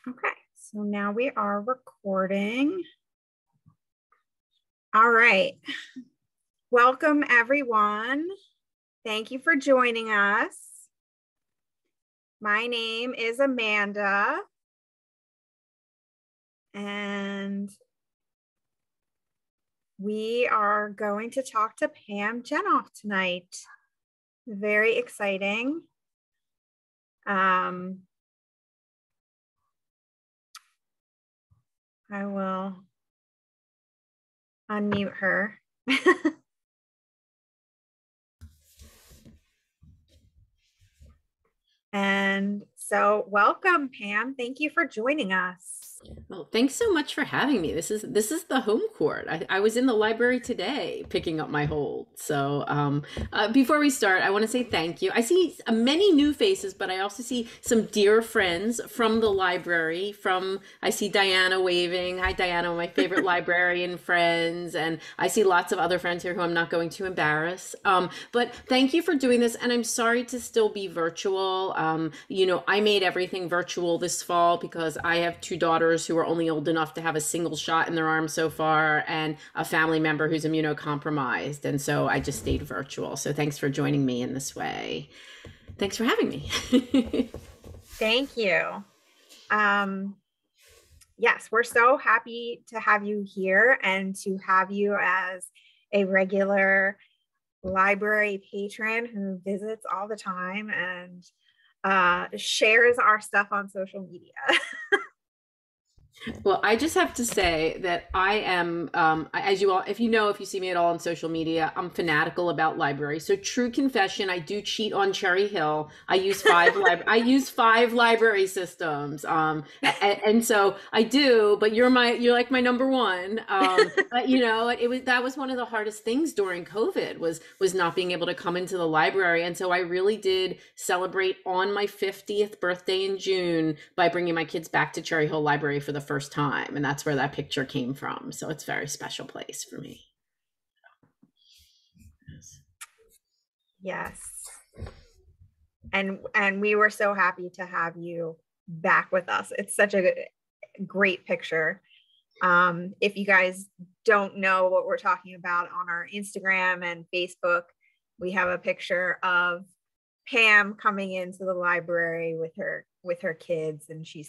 Okay, so now we are recording. All right. Welcome, everyone. Thank you for joining us. My name is Amanda, and we are going to talk to Pam Jenoff tonight. Very exciting. I will unmute her. And so welcome, Pam. Thank you for joining us. Well, thanks so much for having me. This is the home court. I was in the library today picking up my hold. So before we start, I want to say thank you. I see many new faces, but I also see some dear friends from the library. I see Diana waving. Hi, Diana, my favorite librarian friends. And I see lots of other friends here who I'm not going to embarrass. But thank you for doing this. And I'm sorry to still be virtual. I made everything virtual this fall because I have two daughters who are only old enough to have a single shot in their arm so far and a family member who's immunocompromised. And so I just stayed virtual. So thanks for joining me in this way. Thanks for having me. Thank you. Yes, we're so happy to have you here and to have you as a regular library patron who visits all the time and shares our stuff on social media. Well, I just have to say that I am, as you all, if you see me at all on social media, I'm fanatical about libraries. So true confession, I do cheat on Cherry Hill. I use five library systems. And so I do, but you're like my number one. But that was one of the hardest things during COVID was not being able to come into the library. And so I really did celebrate on my 50th birthday in June by bringing my kids back to Cherry Hill Library for the first time, and that's where that picture came from. So it's a very special place for me. Yes. And we were so happy to have you back with us. It's such a great picture. If you guys don't know what we're talking about, on our Instagram and Facebook, we have a picture of Pam coming into the library with her kids, and she's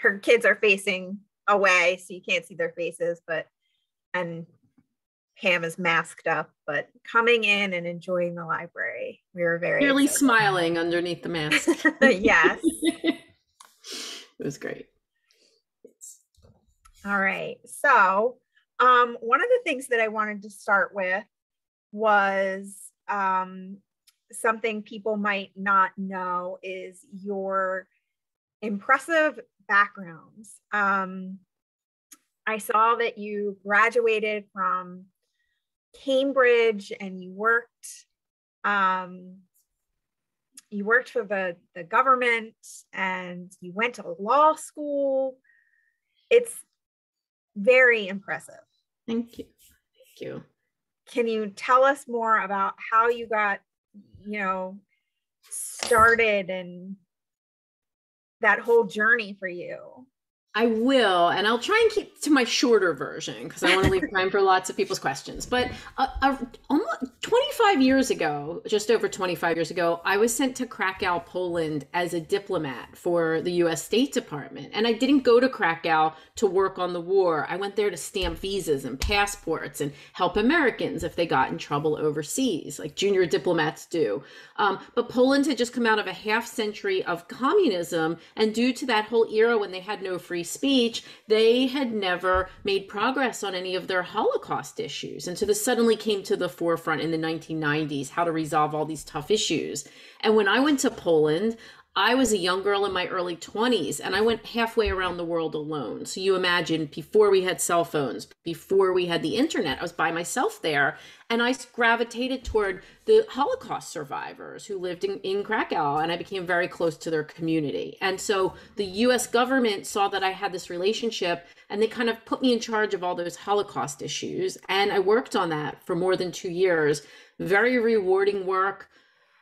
her kids are facing away, so you can't see their faces, and Pam is masked up, but coming in and enjoying the library. We were very clearly excited. Smiling underneath the mask. Yes. It was great. All right. So one of the things that I wanted to start with was something people might not know is your impressive backgrounds. I saw that you graduated from Cambridge and you worked for the government and you went to law school. It's very impressive. Thank you. Thank you. Can you tell us more about how you got, started and that whole journey for you? I will, and I'll try and keep to my shorter version because I want to leave time for lots of people's questions. But almost 25 years ago, just over 25 years ago, I was sent to Krakow, Poland as a diplomat for the U.S. State Department. And I didn't go to Krakow to work on the war. I went there to stamp visas and passports and help Americans if they got in trouble overseas, like junior diplomats do. But Poland had just come out of a half century of communism. And due to that whole era when they had no free speech, they had never made progress on any of their Holocaust issues. And so this suddenly came to the forefront in the 1990s, how to resolve all these tough issues. And when I went to Poland, I was a young girl in my early 20s, and I went halfway around the world alone. So you imagine, before we had cell phones, before we had the internet, I was by myself there, and I gravitated toward the Holocaust survivors who lived in Krakow, and I became very close to their community. And so the US government saw that I had this relationship, and they kind of put me in charge of all those Holocaust issues. And I worked on that for more than 2 years. Very rewarding work.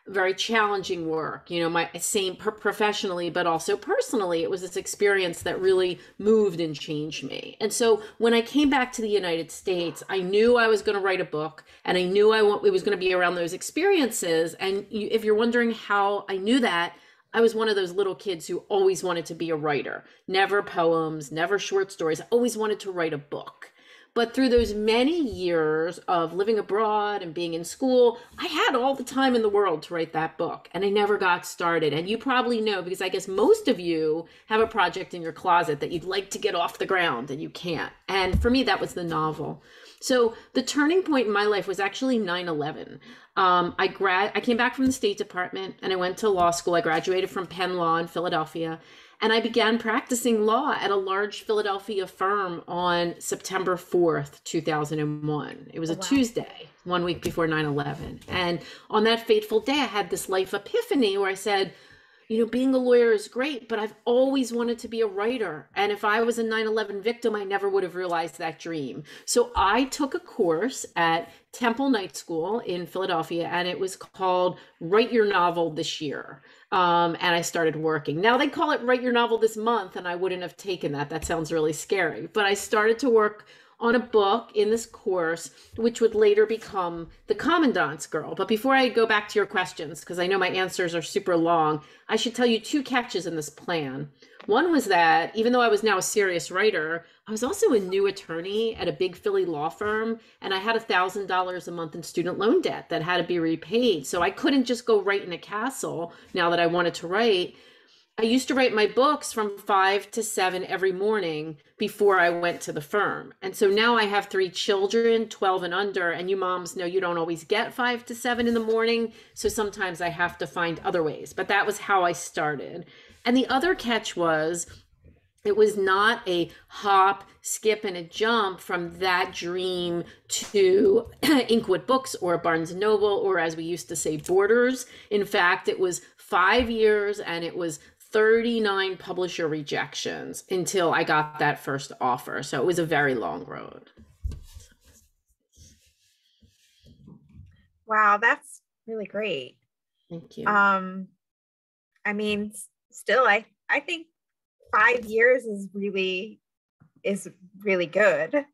very challenging work, my same professionally, but also personally. It was this experience that really moved and changed me. And so when I came back to the United States, I knew I was going to write a book, and I knew it was going to be around those experiences. And if you're wondering how I knew that, I was one of those little kids who always wanted to be a writer, never poems, never short stories. I always wanted to write a book. But through those many years of living abroad and being in school, I had all the time in the world to write that book, and I never got started. And you probably know, because I guess most of you have a project in your closet that you'd like to get off the ground and you can't. And for me, that was the novel. So the turning point in my life was actually 9/11. I came back from the State Department and I went to law school. I graduated from Penn Law in Philadelphia. And I began practicing law at a large Philadelphia firm on September 4th, 2001. It was a Tuesday, 1 week before 9/11. And on that fateful day, I had this life epiphany where I said, being a lawyer is great, but I've always wanted to be a writer. And if I was a 9/11 victim, I never would have realized that dream. So I took a course at Temple Night School in Philadelphia, and it was called Write Your Novel This Year. And I started working. Now they call it Write Your Novel This Month, and I wouldn't have taken that. That sounds really scary. But I started to work on a book in this course, which would later become The Commandant's Girl. But before I go back to your questions, because I know my answers are super long, I should tell you 2 catches in this plan. One was that even though I was now a serious writer, I was also a new attorney at a big Philly law firm, and I had $1,000 a month in student loan debt that had to be repaid. So I couldn't just go write in a castle now that I wanted to write. I used to write my books from 5 to 7 every morning before I went to the firm. And so now I have 3 children, 12 and under, and you moms know you don't always get 5 to 7 in the morning. So sometimes I have to find other ways, but that was how I started. And the other catch was, it was not a hop, skip, and a jump from that dream to Inkwood Books or Barnes & Noble, or as we used to say, Borders. In fact, it was 5 years and it was 39 publisher rejections until I got that first offer. So it was a very long road. Wow, that's really great. Thank you. I mean, still, I think 5 years is really good.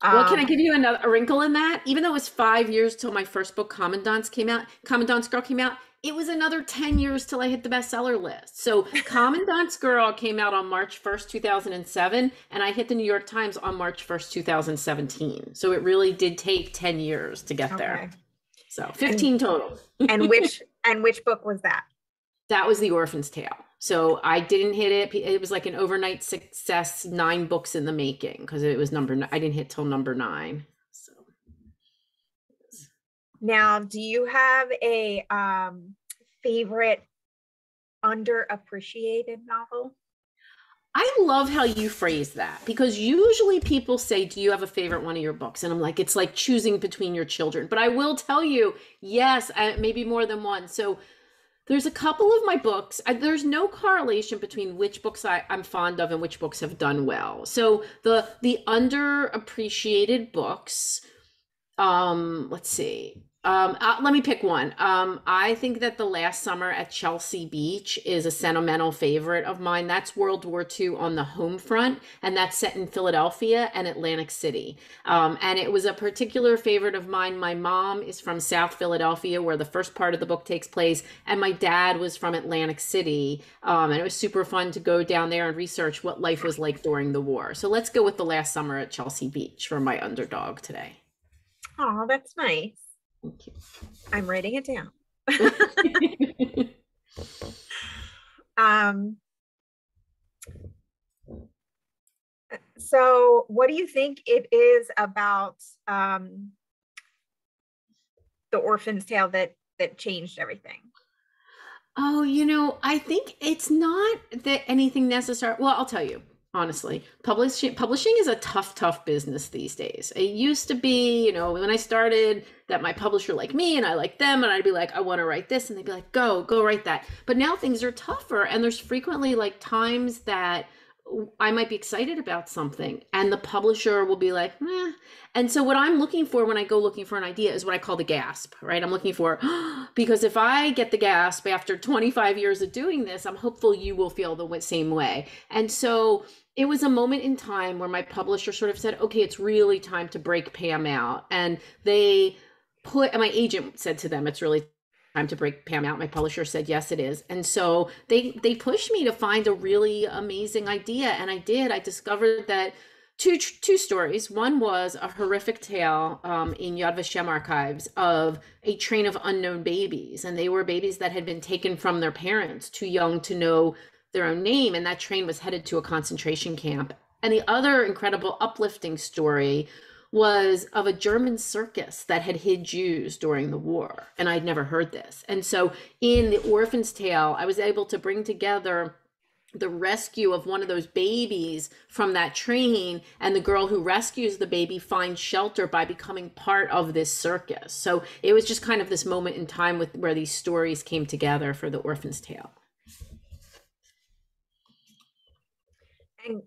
Well, can I give you a wrinkle in that? Even though it was 5 years till my first book, Commandant's Girl came out, it was another 10 years till I hit the bestseller list. So Commandant's Girl came out on March 1st, 2007, and I hit the New York Times on March 1st, 2017. So it really did take 10 years to get there. So 15 total. and which book was that? That was The Orphan's Tale. So I didn't hit it. It was like an overnight success, 9 books in the making, because it was I didn't hit till number 9. So now, do you have a favorite underappreciated novel? I love how you phrase that, because usually people say, do you have a favorite one of your books? And I'm like, it's like choosing between your children. But I will tell you, yes, maybe more than one. So there's a couple of my books. There's no correlation between which books I'm fond of and which books have done well. So the underappreciated books, let's see. Let me pick one. I think that The Last Summer at Chelsea Beach is a sentimental favorite of mine. That's World War II on the home front, and that's set in Philadelphia and Atlantic City. And it was a particular favorite of mine. My mom is from South Philadelphia, where the first part of the book takes place, and my dad was from Atlantic City. And it was super fun to go down there and research what life was like during the war. So let's go with The Last Summer at Chelsea Beach for my underdog today. Oh, that's nice. Thank you. I'm writing it down. So what do you think it is about the Orphan's Tale that changed everything? Oh, I think it's not that anything necessary. Well, I'll tell you. Honestly, publishing is a tough business these days. It used to be, when I started, that my publisher liked me and I liked them, and I'd be like, I want to write this, and they'd be like, go write that. But now things are tougher, and there's frequently like times that I might be excited about something and the publisher will be like, eh. And so what I'm looking for when I go looking for an idea is what I call the gasp, right? I'm looking for, because if I get the gasp after 25 years of doing this, I'm hopeful you will feel the same way. And so it was a moment in time where my publisher sort of said, okay, it's really time to break Pam out. And my agent said to them, it's really time to break Pam out. My publisher said, yes, it is. And so they pushed me to find a really amazing idea. And I did. I discovered that two stories. One was a horrific tale in Yad Vashem archives of a train of unknown babies. And they were babies that had been taken from their parents, too young to know their own name. And that train was headed to a concentration camp. And the other incredible uplifting story was of a German circus that had hid Jews during the war. And I'd never heard this. And so in the Orphan's tale, I was able to bring together the rescue of one of those babies from that train, and the girl who rescues the baby finds shelter by becoming part of this circus. So it was just kind of this moment in time where these stories came together for the Orphan's tale.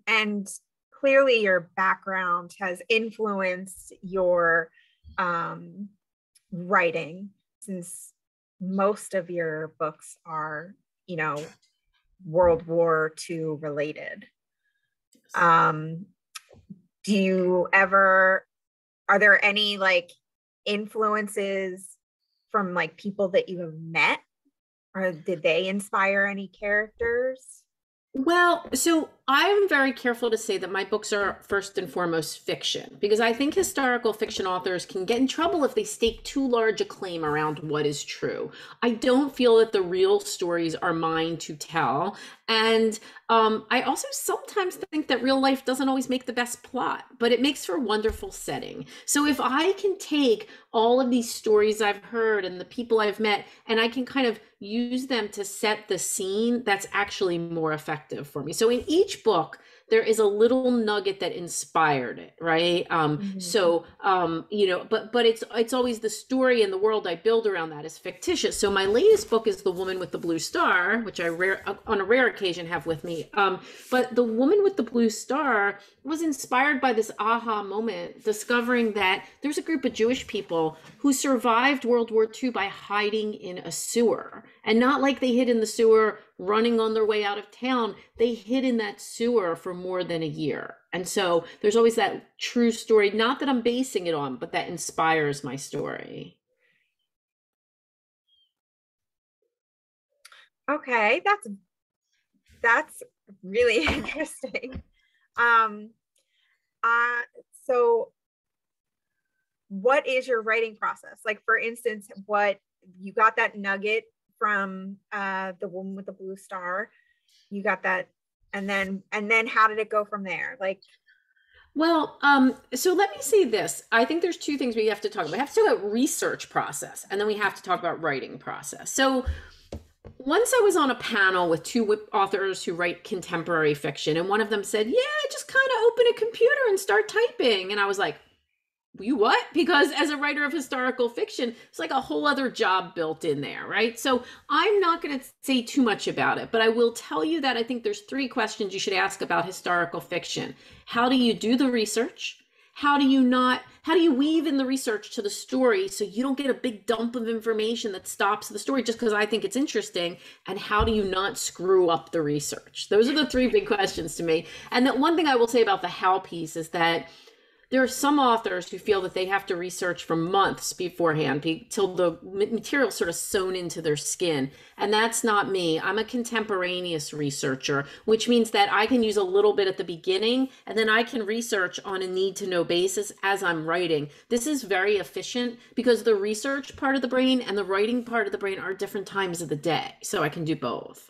And clearly your background has influenced your writing, since most of your books are, World War II related. Are there any influences from people that you have met, or did they inspire any characters? Well, so I'm very careful to say that my books are first and foremost fiction, because I think historical fiction authors can get in trouble if they stake too large a claim around what is true. I don't feel that the real stories are mine to tell. And I also sometimes think that real life doesn't always make the best plot, but it makes for a wonderful setting. So if I can take all of these stories I've heard and the people I've met, and I can kind of use them to set the scene, that's actually more effective for me. So in each book, there is a little nugget that inspired it, right? So, but it's always the story and the world I build around that is fictitious. So my latest book is The Woman with the Blue Star, which I on a rare occasion have with me. But The Woman with the Blue Star was inspired by this aha moment, discovering that there's a group of Jewish people who survived World War II by hiding in a sewer. And not like they hid in the sewer running on their way out of town. They hid in that sewer for more than a year. And so there's always that true story, not that I'm basing it on, but that inspires my story. Okay, that's really interesting. So what is your writing process? For instance, you got that nugget from The Woman with the Blue Star, you got that, and then how did it go from there? Well, so let me say this. I think there's two things we have to talk about. We have to talk about research process, and then we have to talk about writing process. So once I was on a panel with two authors who write contemporary fiction, and one of them said, yeah, just kind of open a computer and start typing. And I was like, you what? Because as a writer of historical fiction, it's like a whole other job built in there, right? So I'm not going to say too much about it, but I will tell you that I think there's three questions you should ask about historical fiction. How do you do the research? How do you weave in the research to the story so you don't get a big dump of information that stops the story just because I think it's interesting? And how do you not screw up the research? Those are the three big questions to me. And that one thing I will say about the how piece is that there are some authors who feel that they have to research for months beforehand till the material sort of sewn into their skin. And that's not me. I'm a contemporaneous researcher, which means that I can use a little bit at the beginning and then I can research on a need to know basis as I'm writing. This is very efficient because the research part of the brain and the writing part of the brain are different times of the day. So I can do both.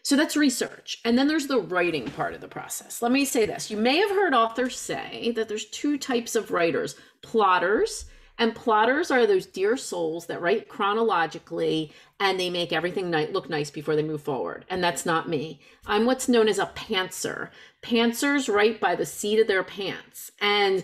So that's research. And then there's the writing part of the process. Let me say this. You may have heard authors say that there's two types of writers, plotters. And plotters are those dear souls that write chronologically and they make everything look nice before they move forward. And that's not me. I'm what's known as a pantser. Pantsers write by the seat of their pants. And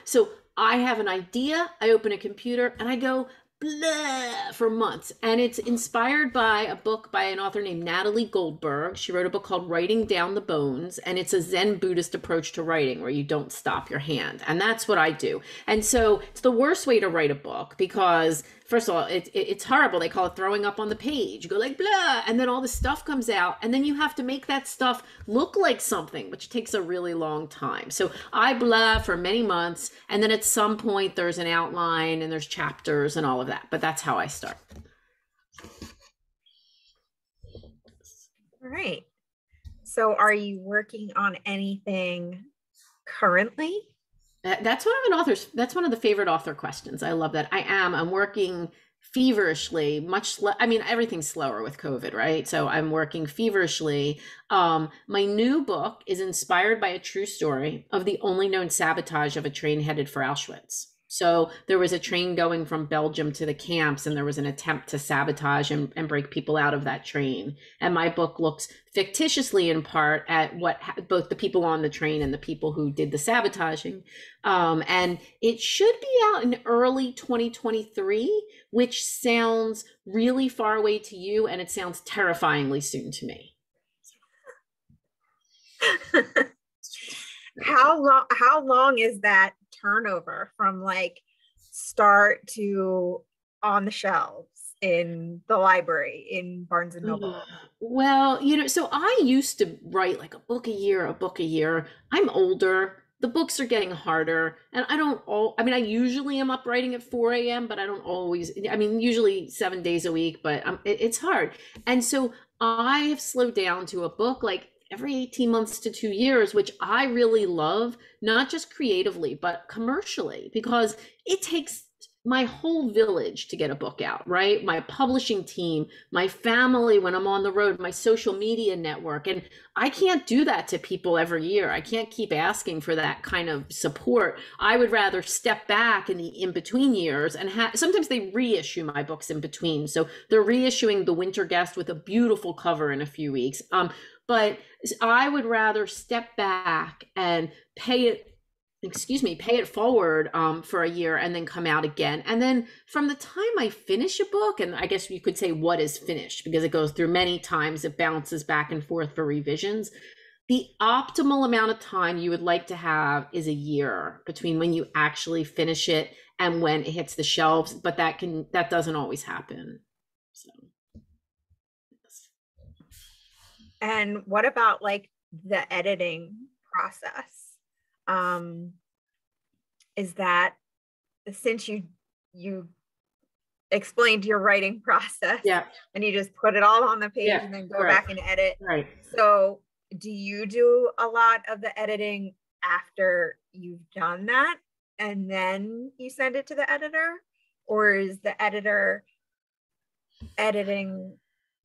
so I have an idea, I open a computer and I go, blah for months. And it's inspired by a book by an author named Natalie Goldberg. She wrote a book called Writing Down the Bones, and it's a Zen Buddhist approach to writing where you don't stop your hand. And that's what I do. And so it's the worst way to write a book because, first of all, it's horrible. They call it throwing up on the page. You go like blah, and then all this stuff comes out, and then you have to make that stuff look like something, which takes a really long time. So I blah for many months, and then at some point there's an outline and there's chapters and all of that. But that's how I start. All right. So are you working on anything currently? That's one of the favorite author questions. I love that. I'm working feverishly, I mean, everything's slower with COVID, right? So I'm working feverishly. My new book is inspired by a true story of the only known sabotage of a train headed for Auschwitz. So there was a train going from Belgium to the camps, and there was an attempt to sabotage and break people out of that train. And my book looks fictitiously in part at what both the people on the train and the people who did the sabotaging. And it should be out in early 2023, which sounds really far away to you, and it sounds terrifyingly soon to me. How long is that turnover from like start to on the shelves in the library in Barnes and Noble? Well, so I used to write like a book a year. I'm older. The books are getting harder, and I usually am up writing at 4 a.m., but I don't always, usually 7 days a week, but it's hard. And so I have slowed down to a book like every 18 months to 2 years, which I really love, not just creatively, but commercially, because it takes my whole village to get a book out, right? My publishing team, my family when I'm on the road, my social media network. And I can't do that to people every year. I can't keep asking for that kind of support. I would rather step back in the in-between years and sometimes they reissue my books in between. So they're reissuing The Winter Guest with a beautiful cover in a few weeks. But I would rather step back and pay it forward for a year and then come out again. And then from the time I finish a book, and I guess you could say what is finished, because it goes through many times, it bounces back and forth for revisions. The optimal amount of time you would like to have is a year between when you actually finish it and when it hits the shelves, but that doesn't always happen. So. And what about like the editing process? Is that, since you explained your writing process, and you just put it all on the page and then go back and edit, right? So do you do a lot of the editing after you've done that and then you send it to the editor, or is the editor editing?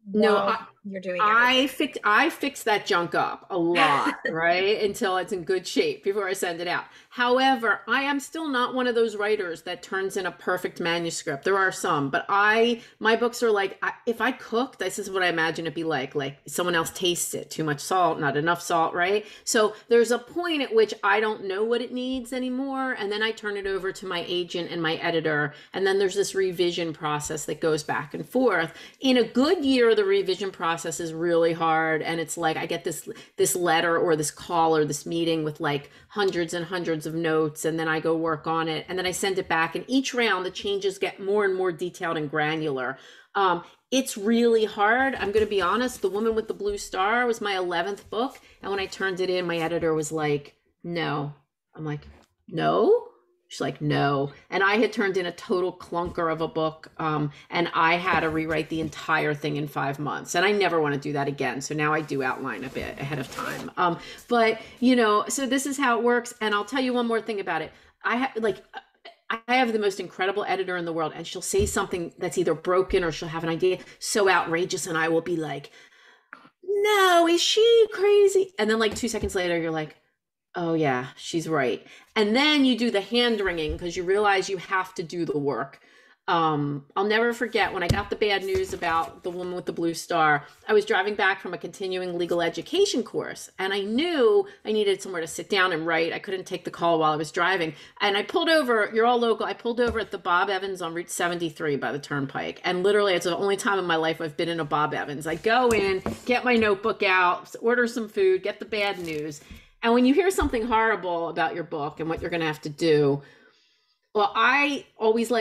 No, you're doing everything. I fix that junk up a lot, right? Until it's in good shape before I send it out. However, I am still not one of those writers that turns in a perfect manuscript. There are some, but my books are like, if I cooked, this is what I imagine it'd be like someone else tastes it, too much salt, not enough salt, right? So there's a point at which I don't know what it needs anymore. And then I turn it over to my agent and my editor. And then there's this revision process that goes back and forth. In a good year, the revision process is really hard, and it's like I get this letter or this call or this meeting with like hundreds and hundreds of notes, and then I go work on it, and then I send it back, and each round the changes get more and more detailed and granular. It's really hard. I'm going to be honest, The Woman with the Blue Star was my 11th book, and when I turned it in, my editor was like, no. I'm like, no? She's like, no. And I had turned in a total clunker of a book, and I had to rewrite the entire thing in 5 months. And I never want to do that again. So now I do outline a bit ahead of time. But, so this is how it works. And I'll tell you one more thing about it. I have the most incredible editor in the world, and she'll say something that's either broken or she'll have an idea so outrageous, and I will be like, no, is she crazy? And then like 2 seconds later, you're like, oh yeah, she's right. And then you do the hand wringing because you realize you have to do the work. I'll never forget when I got the bad news about the woman with the blue star. I was driving back from a continuing legal education course, and I knew I needed somewhere to sit down and write. I couldn't take the call while I was driving. And I pulled over, you're all local, I pulled over at the Bob Evans on Route 73 by the Turnpike. And literally, it's the only time in my life I've been in a Bob Evans. I go in, get my notebook out, order some food, get the bad news. And when you hear something horrible about your book and what you're going to have to do, well, I always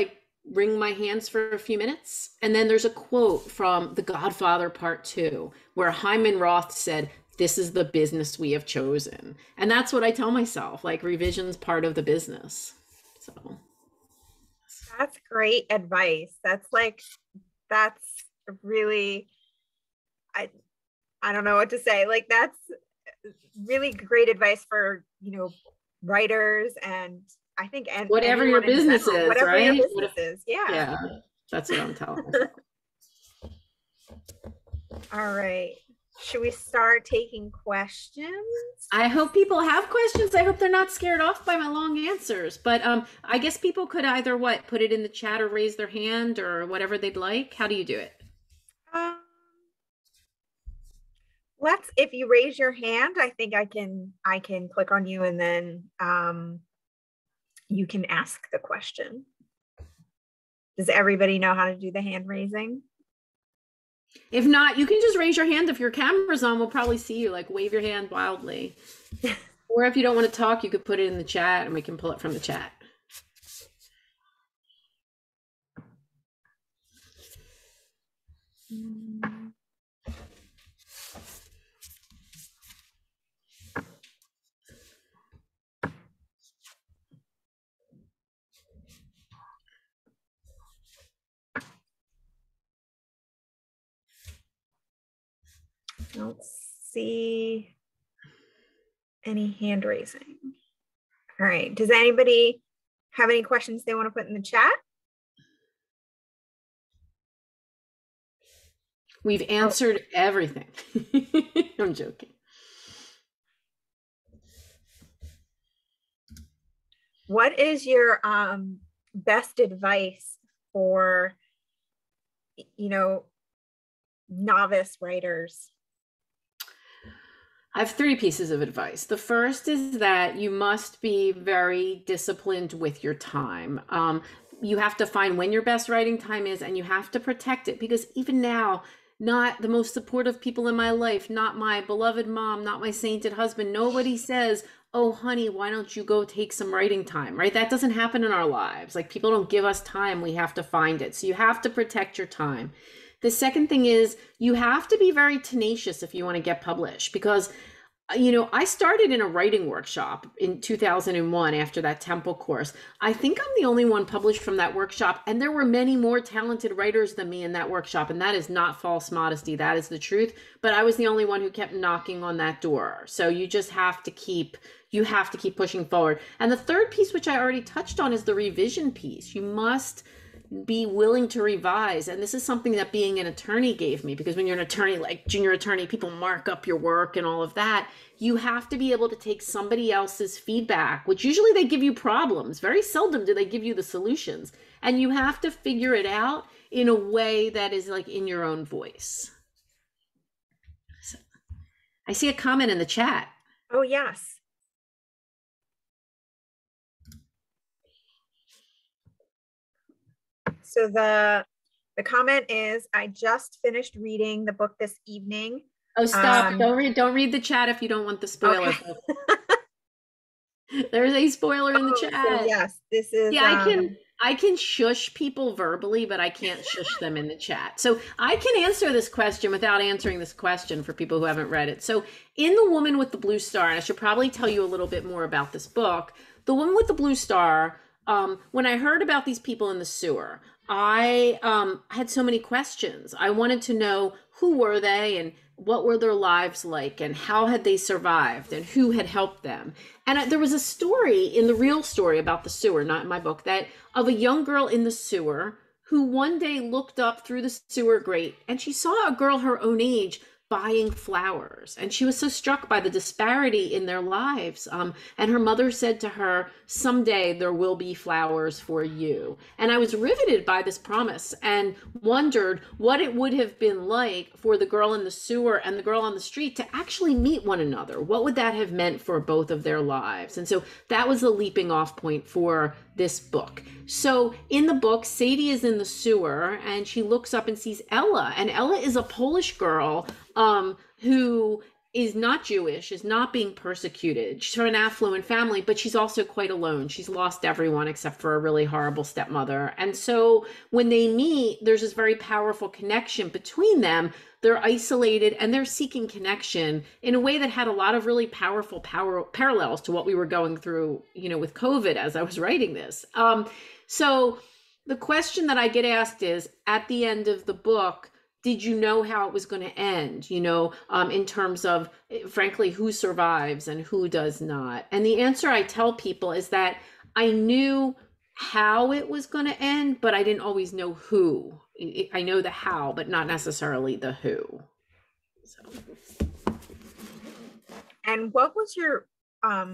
wring my hands for a few minutes. And then there's a quote from The Godfather Part 2, where Hyman Roth said, "This is the business we have chosen." And that's what I tell myself, revision's part of the business. So that's great advice. That's really, I don't know what to say. That's really great advice for, writers, and I think, and whatever your business is, whatever right? your business is. Yeah. That's what I'm telling myself. All right. Should we start taking questions? I hope people have questions. I hope they're not scared off by my long answers. But I guess people could either put it in the chat or raise their hand or whatever they'd like. How do you do it? If you raise your hand, I think I can click on you, and then you can ask the question. Does everybody know how to do the hand raising? If not, you can just raise your hand. If your camera's on, we'll probably see you. Wave your hand wildly. Or if you don't want to talk, you could put it in the chat and we can pull it from the chat. Don't see any hand raising. All right. Does anybody have any questions they want to put in the chat? We've answered everything. I'm joking. What is your best advice for, novice writers? I have 3 pieces of advice. The first is that you must be very disciplined with your time. You have to find when your best writing time is, and you have to protect it, because even now, not the most supportive people in my life, not my beloved mom, not my sainted husband, nobody says, "Oh, honey, why don't you go take some writing time," right? That doesn't happen in our lives. People don't give us time. We have to find it. So you have to protect your time. The second thing is you have to be very tenacious if you want to get published, because I started in a writing workshop in 2001 after that Temple course. I think I'm the only one published from that workshop, and there were many more talented writers than me in that workshop, and that is not false modesty. That is the truth. But I was the only one who kept knocking on that door. So you just have to keep pushing forward. And the third piece, which I already touched on, is the revision piece. You must be willing to revise. And this is something that being an attorney gave me, because when you're an attorney, junior attorney, people mark up your work and all of that. You have to be able to take somebody else's feedback, which usually they give you problems. Very seldom do they give you the solutions. And you have to figure it out in a way that is in your own voice. So, I see a comment in the chat. Oh, yes. So the comment is, "I just finished reading the book this evening." Oh, stop. Don't read the chat if you don't want the spoiler. Okay. There's a spoiler in the chat. So yes, this is. Yeah, I can shush people verbally, but I can't shush them in the chat. So I can answer this question without answering this question for people who haven't read it. So in The Woman with the Blue Star, and I should probably tell you a little bit more about this book. The Woman with the Blue Star, when I heard about these people in the sewer, I had so many questions. I wanted to know, who were they, and what were their lives like, and how had they survived, and who had helped them. And there was a story in the real story about the sewer, not in my book, that of a young girl in the sewer who one day looked up through the sewer grate and she saw a girl her own age buying flowers. And she was so struck by the disparity in their lives. And her mother said to her, someday there will be flowers for you. And I was riveted by this promise and wondered what it would have been like for the girl in the sewer and the girl on the street to actually meet one another. What would that have meant for both of their lives? And so that was the leaping off point for this book. So in the book, Sadie is in the sewer and she looks up and sees Ella. And Ella is a Polish girl who is not Jewish, is not being persecuted. She's from an affluent family, but she's also quite alone. She's lost everyone except for a really horrible stepmother. And so when they meet, there's this very powerful connection between them. They're isolated and they're seeking connection in a way that had a lot of really powerful parallels to what we were going through, with COVID as I was writing this. So the question that I get asked is, at the end of the book, did you know how it was going to end, in terms of, frankly, who survives and who does not? And the answer I tell people is that I knew how it was going to end, but I didn't always know who. I know the how, but not necessarily the who. So. And what was your, how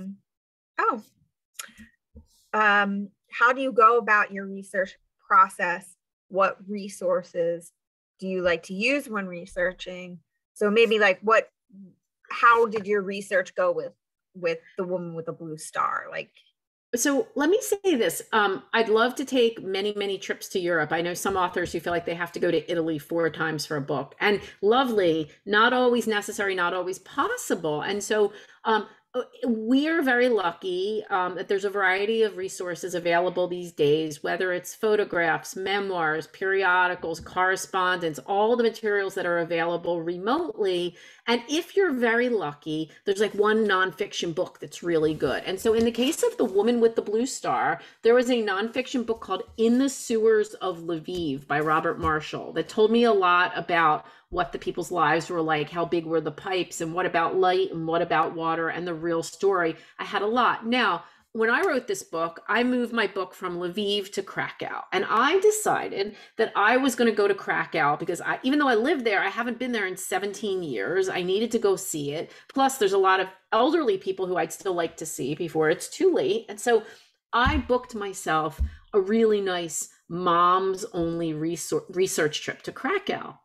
do you go about your research process? What resources do you like to use when researching? So maybe how did your research go with the woman with the blue star? So let me say this. I'd love to take many, many trips to Europe. I know some authors who feel like they have to go to Italy 4 times for a book, and lovely, not always necessary, not always possible. And so we are very lucky that there's a variety of resources available these days, whether it's photographs, memoirs, periodicals, correspondence, all the materials that are available remotely. And if you're very lucky, there's one nonfiction book that's really good. And so in the case of The Woman with the Blue Star, there was a nonfiction book called In the Sewers of Lviv by Robert Marshall that told me a lot about what the people's lives were like, how big were the pipes, and what about light, and what about water, and the real story. I had a lot. Now, when I wrote this book, I moved my book from Lviv to Krakow. And I decided that I was going to go to Krakow because even though I lived there, I haven't been there in 17 years. I needed to go see it. Plus, there's a lot of elderly people who I'd still like to see before it's too late. And so I booked myself a really nice moms only research trip to Krakow.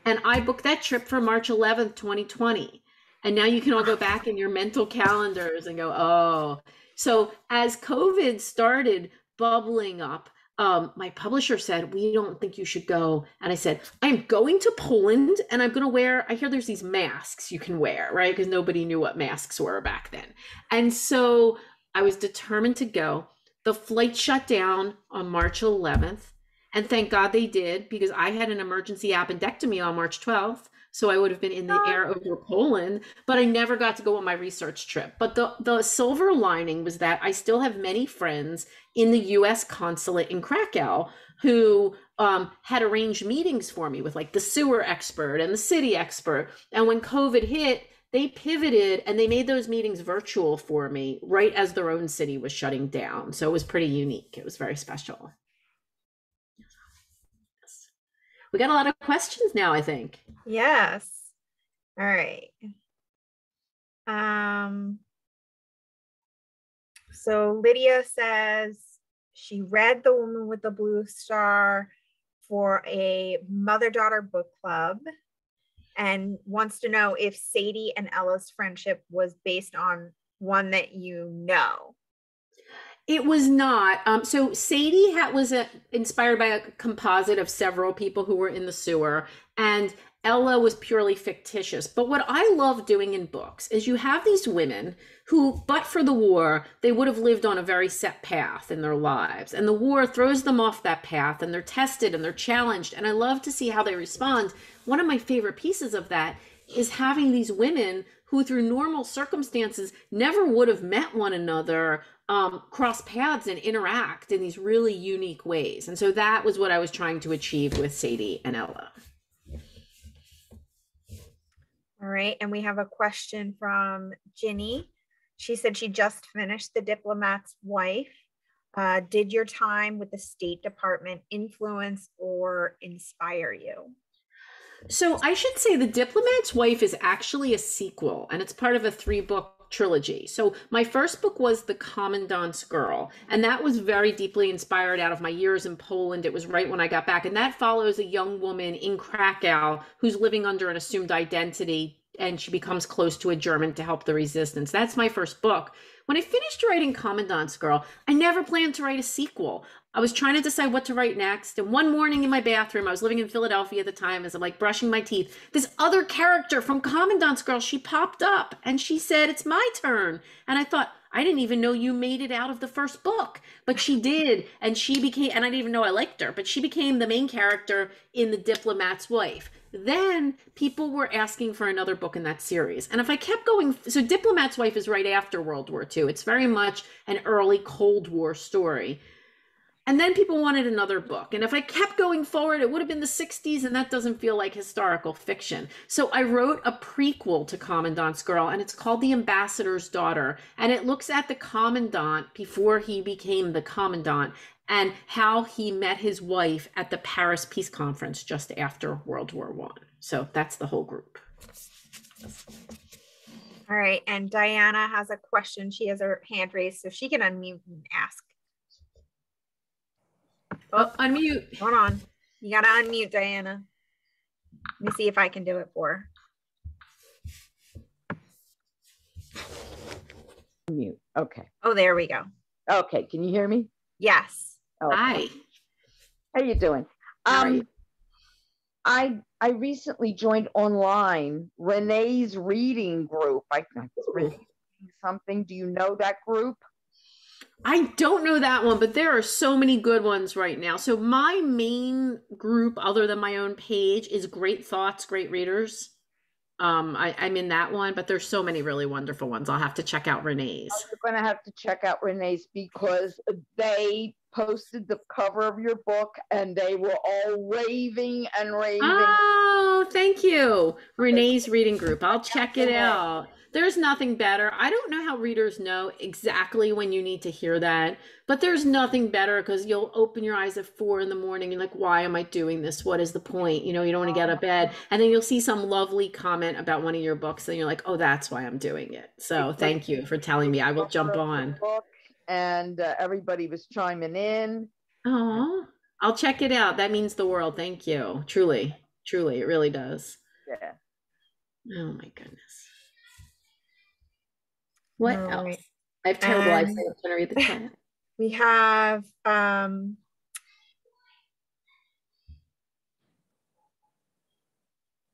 And I booked that trip for March 11th, 2020. And now you can all go back in your mental calendars and go, oh. So as COVID started bubbling up, my publisher said, we don't think you should go. And I said, I'm going to Poland and I'm going to wear, I hear there's these masks you can wear, right? Because nobody knew what masks were back then. And so I was determined to go. The flight shut down on March 11th. And thank God they did, because I had an emergency appendectomy on March 12th. So I would have been in the air over Poland, but I never got to go on my research trip. But the silver lining was that I still have many friends in the US consulate in Krakow who had arranged meetings for me with the sewer expert and the city expert. And when COVID hit, they pivoted and they made those meetings virtual for me right as their own city was shutting down. So it was pretty unique. It was very special. We got a lot of questions now, I think. Yes. All right. So Lydia says she read The Woman with the Blue Star for a mother-daughter book club and wants to know if Sadie and Ella's friendship was based on one that you know. It was not. So Sadie was inspired by a composite of several people who were in the sewer, and Ella was purely fictitious. But what I love doing in books is you have these women who, but for the war, they would have lived on a very set path in their lives. And the war throws them off that path, and they're tested and they're challenged. And I love to see how they respond. One of my favorite pieces of that is having these women who through normal circumstances never would have met one another, cross paths and interact in these really unique ways. And so that was what I was trying to achieve with Sadie and Ella. All right. And we have a question from Ginny. She said she just finished The Diplomat's Wife. Did your time with the State Department influence or inspire you? So I should say The Diplomat's Wife is actually a sequel, and it's part of a 3-book trilogy. So my first book was The Commandant's Girl, and that was very deeply inspired out of my years in Poland. It was right when I got back, and that follows a young woman in Krakow who's living under an assumed identity, and she becomes close to a German to help the resistance. That's my first book. When I finished writing Commandant's Girl, I never planned to write a sequel. I was trying to decide what to write next. And one morning in my bathroom, I was living in Philadelphia at the time, as I'm like brushing my teeth, this other character from Commandant's Girl, she popped up and she said, "It's my turn." And I thought, I didn't even know you made it out of the first book, but she did. And she became, and I didn't even know I liked her, but she became the main character in The Diplomat's Wife. Then people were asking for another book in that series. And if I kept going, so Diplomat's Wife is right after World War II. It's very much an early Cold War story. And then people wanted another book. And if I kept going forward, it would have been the 60s, and that doesn't feel like historical fiction. So I wrote a prequel to Commandant's Girl, and it's called The Ambassador's Daughter. And it looks at the Commandant before he became the Commandant and how he met his wife at the Paris Peace Conference just after World War I. So that's the whole group. All right. And Diana has a question. She has her hand raised, so she can unmute and ask. Oh, unmute. Hold on. You got to unmute, Diana. Let me see if I can do it for her. Mute. Okay. Oh, there we go. Okay. Can you hear me? Yes. Okay. Hi. How you doing? How are you? I recently joined online Renee's reading group. I think it's Renee something. Do you know that group? I don't know that one, but there are so many good ones right now. So my main group, other than my own page, is Great Thoughts, Great Readers. I'm in that one, but there's so many really wonderful ones. I'll have to check out Renee's. You're going to have to check out Renee's because they posted the cover of your book and they were all raving and raving. Oh, thank you. Renee's reading group. I'll check it out. There's nothing better. I don't know how readers know exactly when you need to hear that, but there's nothing better because you'll open your eyes at 4 a.m. and you're like, why am I doing this? What is the point? You know, you don't want to get out of bed. And then you'll see some lovely comment about one of your books and you're like, oh, that's why I'm doing it. So thank you for telling me. I will jump on. And everybody was chiming in. Oh, I'll check it out. That means the world. Thank you. Truly, truly, it really does. Yeah. Oh my goodness. What else? Right. I have terrible eyesight. I'm trying to read the chat. We have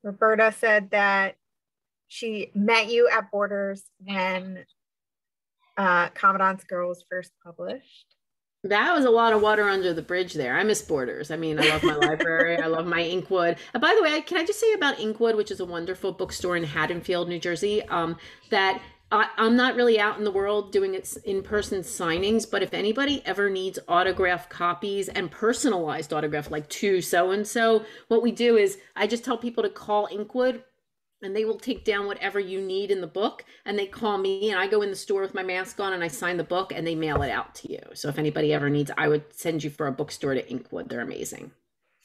Roberta said that she met you at Borders when Commandant's Girl was first published. That was a lot of water under the bridge there. I miss Borders. I mean, I love my library. I love my Inkwood. By the way, can I just say about Inkwood, which is a wonderful bookstore in Haddonfield, New Jersey, that I'm not really out in the world doing it in-person signings, but if anybody ever needs autographed copies and personalized autograph, like to so-and-so, what we do is I just tell people to call Inkwood and they will take down whatever you need in the book and they call me and I go in the store with my mask on and I sign the book and they mail it out to you. So if anybody ever needs, I would send you for a bookstore to Inkwood. They're amazing.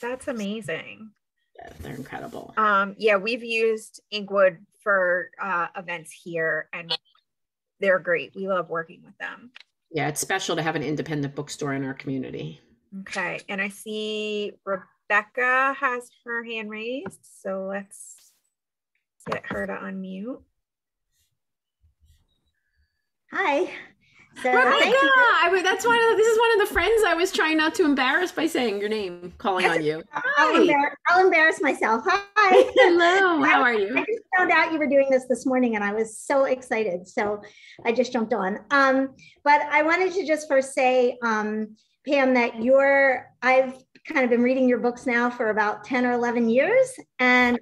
That's amazing. Yeah, they're incredible. Yeah, we've used Inkwood for events here and they're great. We love working with them. Yeah, it's special to have an independent bookstore in our community. Okay, and I see Rebecca has her hand raised, so let's get her to unmute. Hi. So Rebecca, this is one of the friends I was trying not to embarrass by saying your name, calling on you. I'll embarrass myself. Hi. Hello, how are you? I just found out you were doing this morning and I was so excited. So I just jumped on. But I wanted to just first say, Pam, that I've kind of been reading your books now for about 10 or 11 years and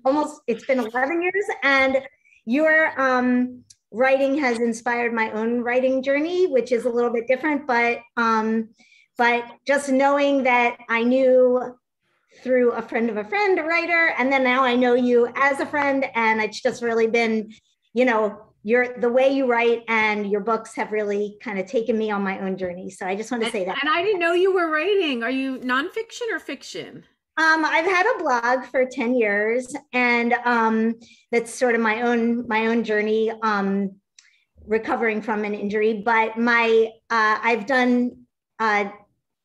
it's been 11 years and your writing has inspired my own writing journey, which is a little bit different, but just knowing that I knew through a friend of a friend, a writer, and then now I know you as a friend, and it's just really been, the way you write and your books have really kind of taken me on my own journey. So I just want to say that. And I didn't know you were writing. Are you nonfiction or fiction? I've had a blog for 10 years, and that's sort of my own journey, recovering from an injury. But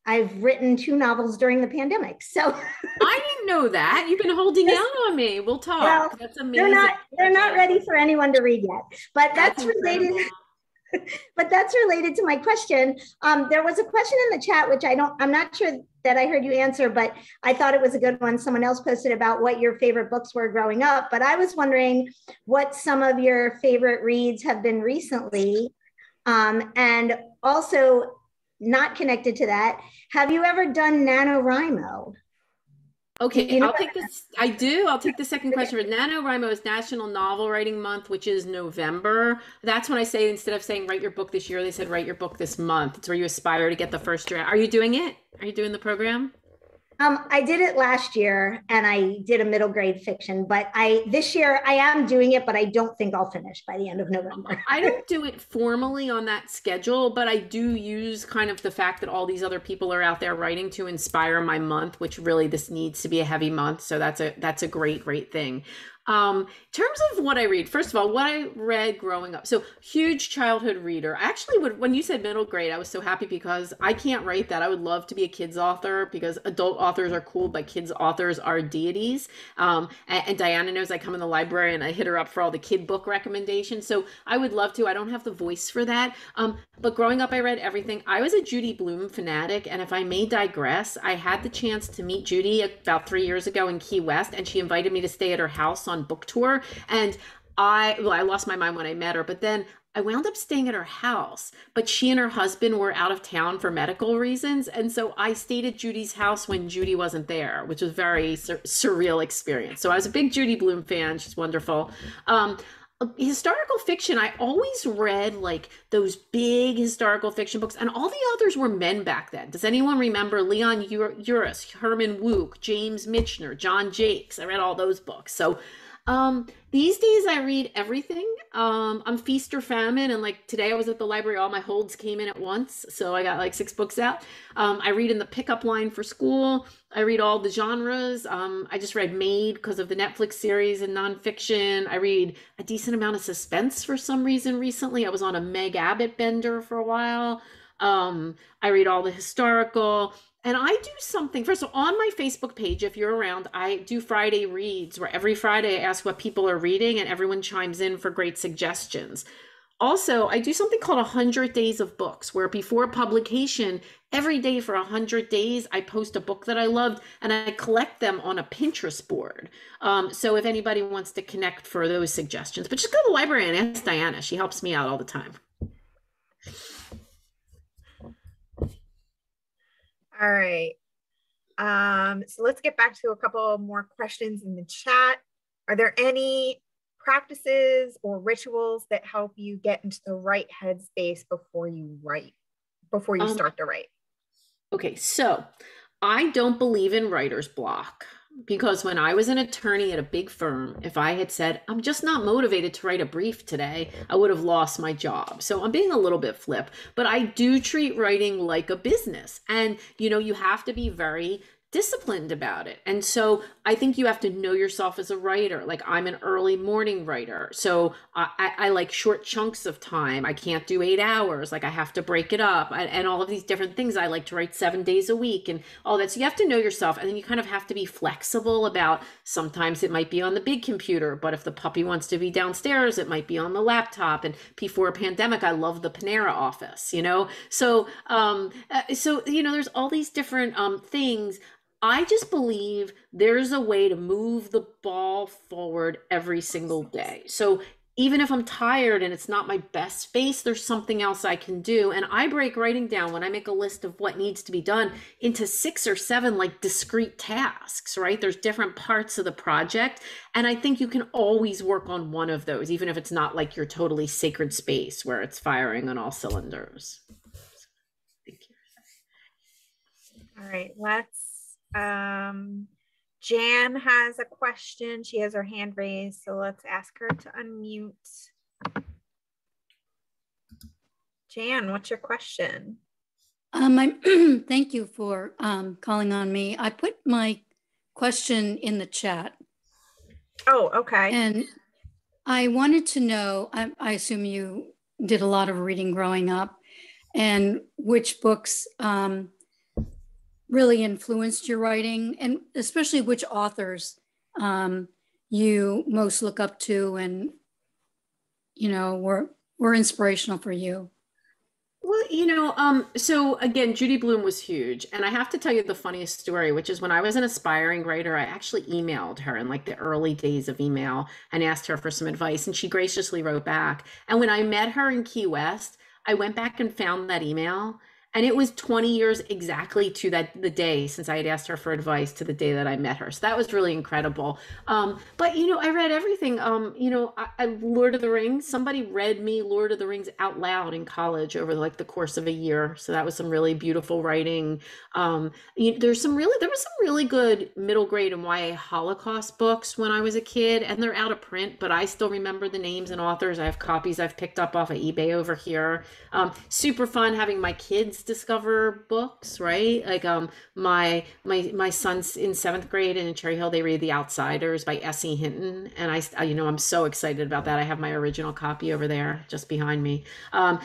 I've written 2 novels during the pandemic. So I didn't know that. You've been holding out on me. We'll talk. Well, that's amazing. They're not ready for anyone to read yet. But that's related. Incredible. But that's related to my question. There was a question in the chat, which I'm not sure that I heard you answer, but I thought it was a good one. Someone else posted about what your favorite books were growing up. But I was wondering what some of your favorite reads have been recently. And also, not connected to that, have you ever done NaNoWriMo? Okay, I'll take this. I do. I'll take the second question. For NaNoWrimo is National Novel Writing Month, which is November. That's when I say, instead of saying write your book this year, they said write your book this month. It's where you aspire to get the first draft. Are you doing it? Are you doing the program? I did it last year, and I did a middle grade fiction, but this year I am doing it, but I don't think I'll finish by the end of November. I don't do it formally on that schedule, but I do use kind of the fact that all these other people are out there writing to inspire my month, which really this needs to be a heavy month. So that's a great thing. In terms of what I read, first of all, what I read growing up. So huge childhood reader. I actually when you said middle grade, I was so happy because I can't write that. I would love to be a kid's author because adult authors are cool, but kids authors are deities. And Diana knows I come in the library and I hit her up for all the kid book recommendations. So I would love to. I don't have the voice for that. But growing up, I read everything. I was a Judy Blume fanatic. And if I may digress, I had the chance to meet Judy about 3 years ago in Key West, and she invited me to stay at her house on book tour. And I lost my mind when I met her, but then I wound up staying at her house, but she and her husband were out of town for medical reasons. And so I stayed at Judy's house when Judy wasn't there, which was a very surreal experience. So I was a big Judy Blume fan. She's wonderful. Historical fiction, I always read like those big historical fiction books, and all the authors were men back then. Does anyone remember Leon Uris, Herman Wouk, James Michener, John Jakes? I read all those books. So these days I read everything. I'm feast or famine, and like today I was at the library, all my holds came in at once, so I got like 6 books out. I read in the pickup line for school. I read all the genres. I just read Made because of the Netflix series and nonfiction. I read a decent amount of suspense for some reason recently. I was on a Meg Abbott bender for a while. I read all the historical. And I do something, first of all, on my Facebook page, if you're around, I do Friday reads, where every Friday I ask what people are reading and everyone chimes in for great suggestions. Also, I do something called 100 Days of Books, where before publication, every day for 100 days, I post a book that I loved and I collect them on a Pinterest board. So if anybody wants to connect for those suggestions, but just go to the library and ask Diana. She helps me out all the time. All right. So let's get back to a couple more questions in the chat. Are there any practices or rituals that help you get into the right headspace before you start to write? Okay, so I don't believe in writer's block, because when I was an attorney at a big firm, if I had said, I'm just not motivated to write a brief today, I would have lost my job. So I'm being a little bit flip, but I do treat writing like a business. And, you have to be very disciplined about it. And so I think you have to know yourself as a writer. Like, I'm an early morning writer. So I like short chunks of time. I can't do 8 hours. Like, I have to break it up and all of these different things. I like to write 7 days a week and all that. So you have to know yourself. And then you kind of have to be flexible about, sometimes it might be on the big computer, but if the puppy wants to be downstairs, it might be on the laptop. And before a pandemic, I loved the Panera office, So, there's all these different things. I just believe there's a way to move the ball forward every single day. So even if I'm tired and it's not my best space, there's something else I can do. And I break writing down, when I make a list of what needs to be done, into 6 or 7 like discrete tasks, right? There's different parts of the project. And I think you can always work on one of those, even if it's not like your totally sacred space where it's firing on all cylinders. Thank you. All right, Jan has a question. She has her hand raised, so let's ask her to unmute. Jan, what's your question? Thank you for calling on me. I put my question in the chat. Oh, okay. And I wanted to know, I assume you did a lot of reading growing up, and which books really influenced your writing, and especially which authors you most look up to and, you know, were inspirational for you. Well, you know, so again, Judy Blume was huge. And I have to tell you the funniest story, which is when I was an aspiring writer, I actually emailed her in like the early days of email and asked her for some advice. And she graciously wrote back. And when I met her in Key West, I went back and found that email. And it was 20 years exactly to the day since I had asked her for advice to the day that I met her. So that was really incredible. But, you know, I read everything. You know, Lord of the Rings, somebody read me Lord of the Rings out loud in college over like the course of a year. So that was some really beautiful writing. There was some really good middle grade and YA Holocaust books when I was a kid, and they're out of print, but I still remember the names and authors. I have copies I've picked up off of eBay over here. Super fun having my kids discover books, right? Like my son's in 7th grade, and in Cherry Hill they read The Outsiders by S.E. Hinton, and I'm so excited about that. I have my original copy over there just behind me.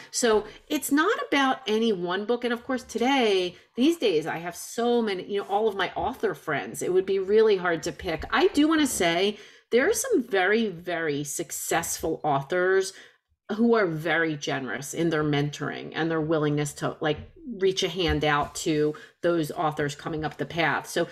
So it's not about any one book. And of course these days I have so many, you know, all of my author friends. It would be really hard to pick. I do want to say there are some very, very successful authors who are very generous in their mentoring and their willingness to like reach a hand out to those authors coming up the path. So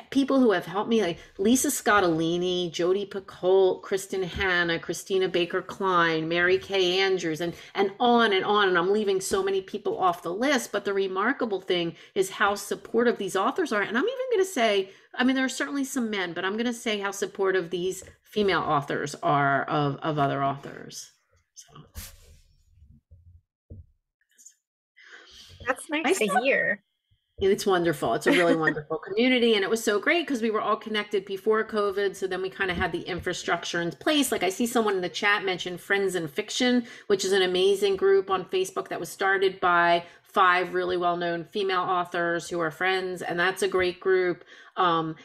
people who have helped me, like Lisa Scottolini, Jodi Picoult, Kristen Hanna, Christina Baker Klein, Mary Kay Andrews, and on and on. And I'm leaving so many people off the list. But the remarkable thing is how supportive these authors are. And I'm even going to say, I mean, there are certainly some men, but I'm going to say how supportive these female authors are of other authors. So that's nice to hear. It's wonderful. It's a really wonderful community. And it was so great because we were all connected before COVID. So then we kind of had the infrastructure in place. Like I see someone in the chat mention Friends in Fiction, which is an amazing group on Facebook that was started by 5 really well-known female authors who are friends. And that's a great group. And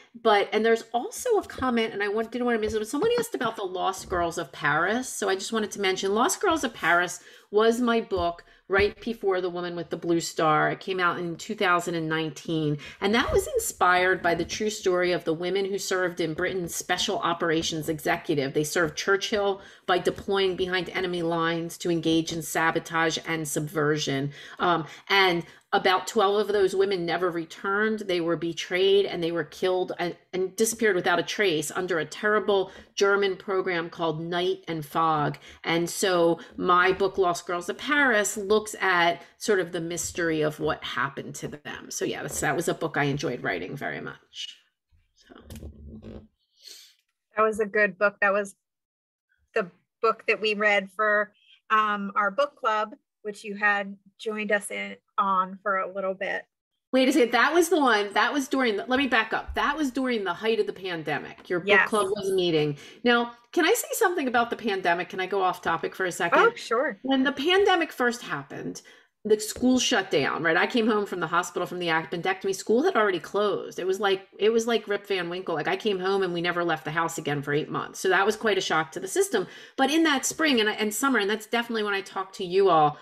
there's also a comment, and didn't want to miss it, but someone asked about the Lost Girls of Paris. So I just wanted to mention Lost Girls of Paris was my book right before The Woman with the Blue Star. It came out in 2019. And that was inspired by the true story of the women who served in Britain's Special Operations Executive. They served Churchill by deploying behind enemy lines to engage in sabotage and subversion. And about 12 of those women never returned. They were betrayed and they were killed and disappeared without a trace under a terrible German program called Night and Fog. And so my book, Lost Girls of Paris, looks at sort of the mystery of what happened to them. So yeah, that was a book I enjoyed writing very much. So. That was a good book. That was the book that we read for our book club, which you had joined us on for a little bit. Wait a second, that was the one, that was during, let me back up. That was during the height of the pandemic. Your book club was meeting. Now, can I say something about the pandemic? Can I go off topic for a second? Oh, sure. When the pandemic first happened, the school shut down, right? I came home from the hospital from the appendectomy. School had already closed. It was like Rip Van Winkle. Like I came home and we never left the house again for 8 months. So that was quite a shock to the system. But in that spring and summer, and that's definitely when I talked to you all,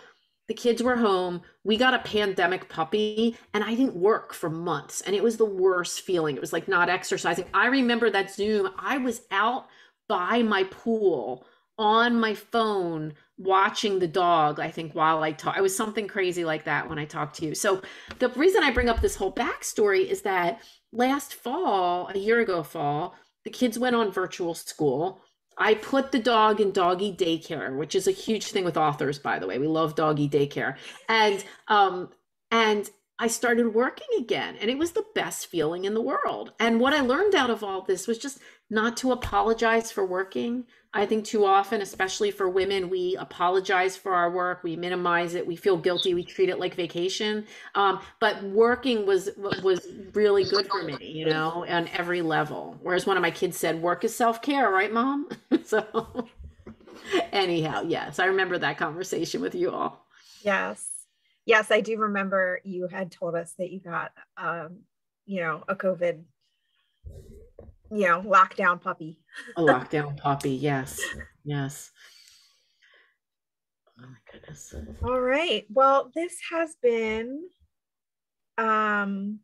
the kids were home. We got a pandemic puppy and I didn't work for months. And it was the worst feeling. It was like not exercising. I remember that Zoom. I was out by my pool on my phone watching the dog, I think, while I talk. It was something crazy like that when I talked to you. So the reason I bring up this whole backstory is that last fall, a year ago fall, the kids went on virtual school. I put the dog in doggy daycare, which is a huge thing with authors, by the way. We love doggy daycare. And I started working again, and it was the best feeling in the world. And what I learned out of all this was just not to apologize for working. I think too often, especially for women, we apologize for our work, we minimize it, we feel guilty, we treat it like vacation. But working was really good for me, you know, on every level. Whereas one of my kids said, work is self-care, right, Mom? So anyhow, yes, I remember that conversation with you all. Yes, I do remember you had told us that you got, a COVID lockdown puppy. A lockdown puppy. Yes. Yes. Oh my goodness. All right. Well, this has been, Diana's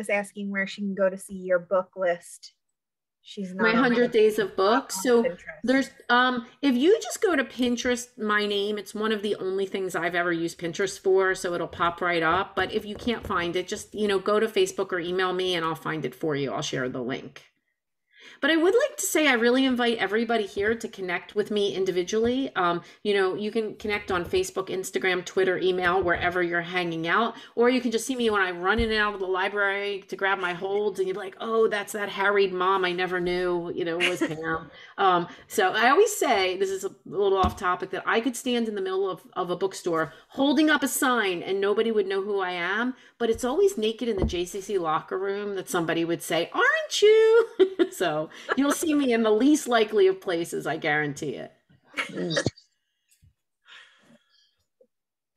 asking where she can go to see your book list. She's not My on 100 days of books. So Pinterest. there's if you just go to Pinterest, my name, it's one of the only things I've ever used Pinterest for, so it'll pop right up. But if you can't find it, just go to Facebook or email me and I'll find it for you. I'll share the link. But I would like to say I really invite everybody here to connect with me individually. You can connect on Facebook, Instagram, Twitter, email, wherever you're hanging out. Or you can just see me when I run in and out of the library to grab my holds and you're like, oh, that's that harried mom I never knew, was Pam. So I always say, this is a little off topic, that I could stand in the middle of a bookstore holding up a sign and nobody would know who I am. But it's always naked in the JCC locker room that somebody would say, aren't you? So you'll see me in the least likely of places, I guarantee it.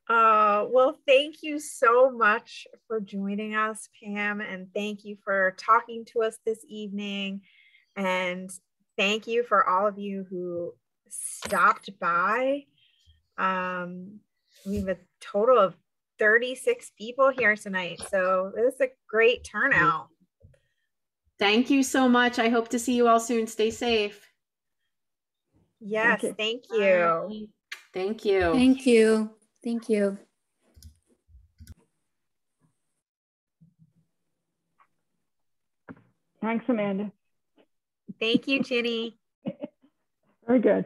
Well, thank you so much for joining us, Pam, and thank you for talking to us this evening. And thank you for all of you who stopped by. We have a total of 36 people here tonight, so it was a great turnout. Thank you so much. I hope to see you all soon. Stay safe. Yes, thank you. Thank you. Thank you. Thank you. Thanks, Amanda. Thank you, Ginny. Very good.